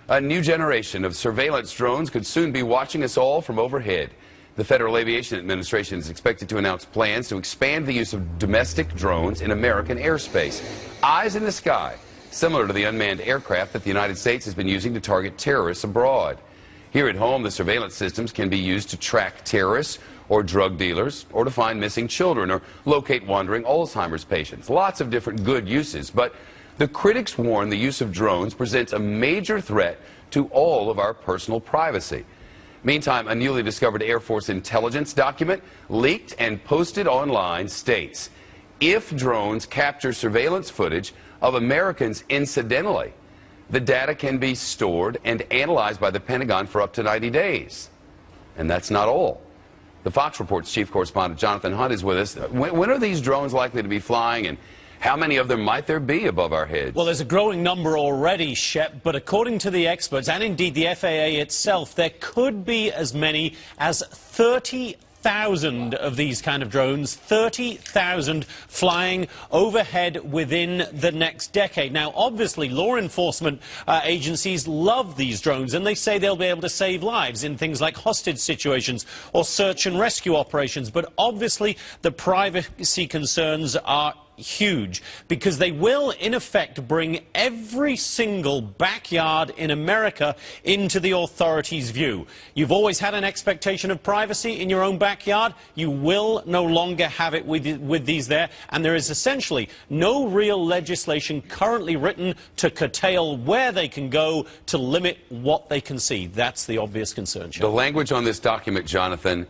A new generation of surveillance drones could soon be watching us all from overhead. The Federal Aviation Administration is expected to announce plans to expand the use of domestic drones in American airspace. Eyes in the sky, similar to the unmanned aircraft that the United States has been using to target terrorists abroad. Here at home, the surveillance systems can be used to track terrorists or drug dealers, or to find missing children, or locate wandering Alzheimer's patients. Lots of different good uses, but the critics warn the use of drones presents a major threat to all of our personal privacy. Meantime, a newly discovered Air Force intelligence document leaked and posted online states, if drones capture surveillance footage of Americans incidentally, the data can be stored and analyzed by the Pentagon for up to 90 days. And that's not all. The Fox Report's chief correspondent Jonathan Hunt is with us. When are these drones likely to be flying, and how many of them might there be above our heads? Well, there's a growing number already, Shep, but according to the experts, and indeed the FAA itself, there could be as many as 30,000 of these kind of drones, 30,000 flying overhead within the next decade. Now, obviously, law enforcement agencies love these drones, and they say they'll be able to save lives in things like hostage situations or search and rescue operations. But obviously, the privacy concerns are huge, because they will in effect bring every single backyard in America into the authorities' view. You've always had an expectation of privacy in your own backyard. You will no longer have it with these there, and there is essentially no real legislation currently written to curtail where they can go, to limit what they can see. That's the obvious concern. The language on this document, Jonathan,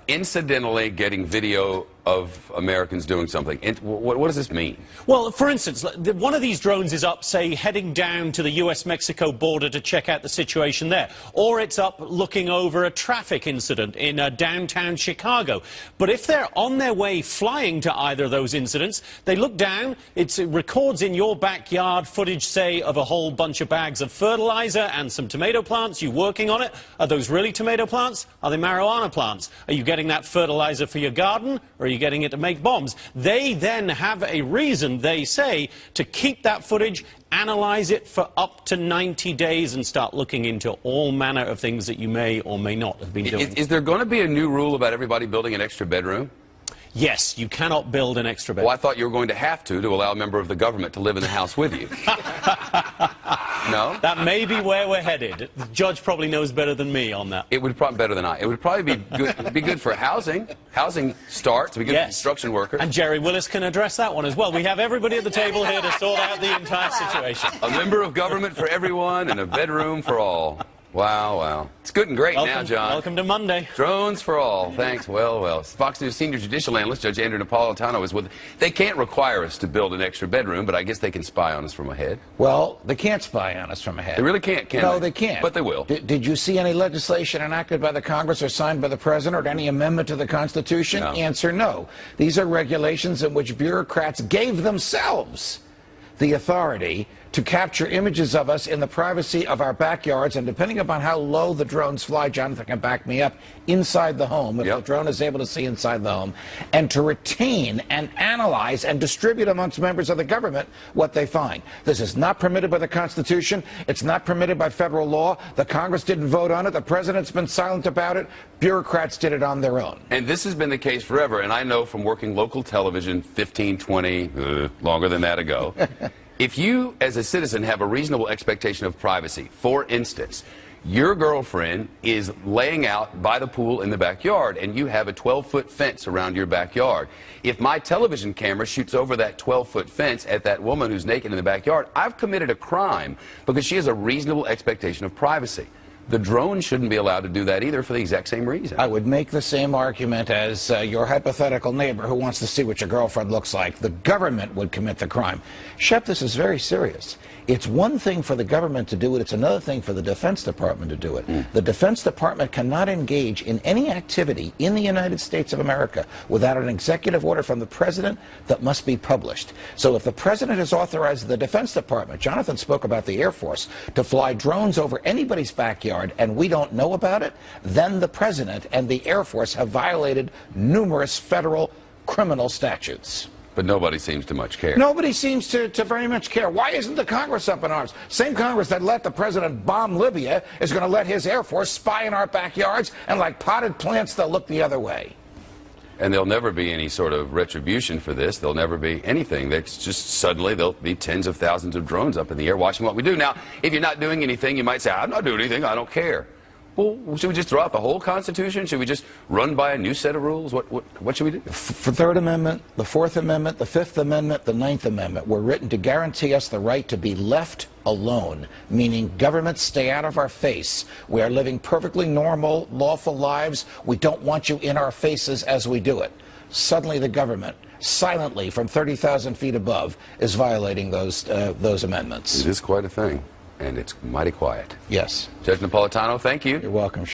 incidentally getting video of Americans doing something. What does this mean? Well, for instance, one of these drones is up, say, heading down to the US-Mexico border to check out the situation there. Or it's up looking over a traffic incident in downtown Chicago. But if they're on their way flying to either of those incidents, they look down, it records in your backyard footage, say, of a whole bunch of bags of fertilizer and some tomato plants. You working on it? Are those really tomato plants? Are they marijuana plants? Are you getting that fertilizer for your garden, or are you getting it to make bombs? They then have a reason, they say, to keep that footage, analyze it for up to 90 days, and start looking into all manner of things that you may or may not have been doing. Is there going to be a new rule about everybody building an extra bedroom? Yes, you cannot build an extra bedroom. Well, I thought you were going to have to allow a member of the government to live in the house with you. No? That may be where we're headed. The judge probably knows better than me on that. It would probably better than I. It would probably be good for housing. Housing starts. Be good for construction workers. And Jerry Willis can address that one as well. We have everybody at the table here to sort out the entire situation. A member of government for everyone and a bedroom for all. Wow, wow. It's good and great now, John. Welcome to Monday. Drones for all. Thanks. Well. Fox News senior judicial analyst Judge Andrew Napolitano is with. They can't require us to build an extra bedroom, but I guess they can spy on us from ahead. Well, they can't spy on us from ahead. They really can't, can they? No, they can't. But they will. Did you see any legislation enacted by the Congress or signed by the President or any amendment to the Constitution? No. Answer, no. These are regulations in which bureaucrats gave themselves the authority to capture images of us in the privacy of our backyards, and depending upon how low the drones fly, Jonathan can back me up, inside the home, if the drone is able to see inside the home, and to retain and analyze and distribute amongst members of the government what they find. This is not permitted by the Constitution. It's not permitted by federal law. The Congress didn't vote on it. The President's been silent about it. Bureaucrats did it on their own. And this has been the case forever, and I know from working local television 15, 20, longer than that ago, if you, as a citizen, have a reasonable expectation of privacy, for instance, your girlfriend is laying out by the pool in the backyard, and you have a 12-foot fence around your backyard. If my television camera shoots over that 12-foot fence at that woman who's naked in the backyard, I've committed a crime because she has a reasonable expectation of privacy. The drone shouldn't be allowed to do that either for the exact same reason. I would make the same argument as your hypothetical neighbor who wants to see what your girlfriend looks like. The government would commit the crime. Shep, this is very serious. It's one thing for the government to do it. It's another thing for the Defense Department to do it. The Defense Department cannot engage in any activity in the United States of America without an executive order from the President that must be published. So if the President has authorized the Defense Department, Jonathan spoke about the Air Force, to fly drones over anybody's backyard and we don't know about it, then the President and the Air Force have violated numerous federal criminal statutes. But nobody seems to much care. Nobody seems to very much care. Why isn't the Congress up in arms? Same Congress that let the president bomb Libya is going to let his Air Force spy in our backyards, and like potted plants, they'll look the other way. And there'll never be any sort of retribution for this. There'll never be anything. That's just suddenly there'll be tens of thousands of drones up in the air watching what we do. Now, if you're not doing anything, you might say, I'm not doing anything, I don't care. Well, should we just throw out the whole Constitution? Should we just run by a new set of rules? What should we do? The Third Amendment, the Fourth Amendment, the Fifth Amendment, the Ninth Amendment were written to guarantee us the right to be left alone, meaning governments stay out of our face. We are living perfectly normal, lawful lives. We don't want you in our faces as we do it. Suddenly the government, silently from 30,000 feet above, is violating those amendments. It is quite a thing, and it's mighty quiet. Yes. Judge Napolitano, thank you. You're welcome.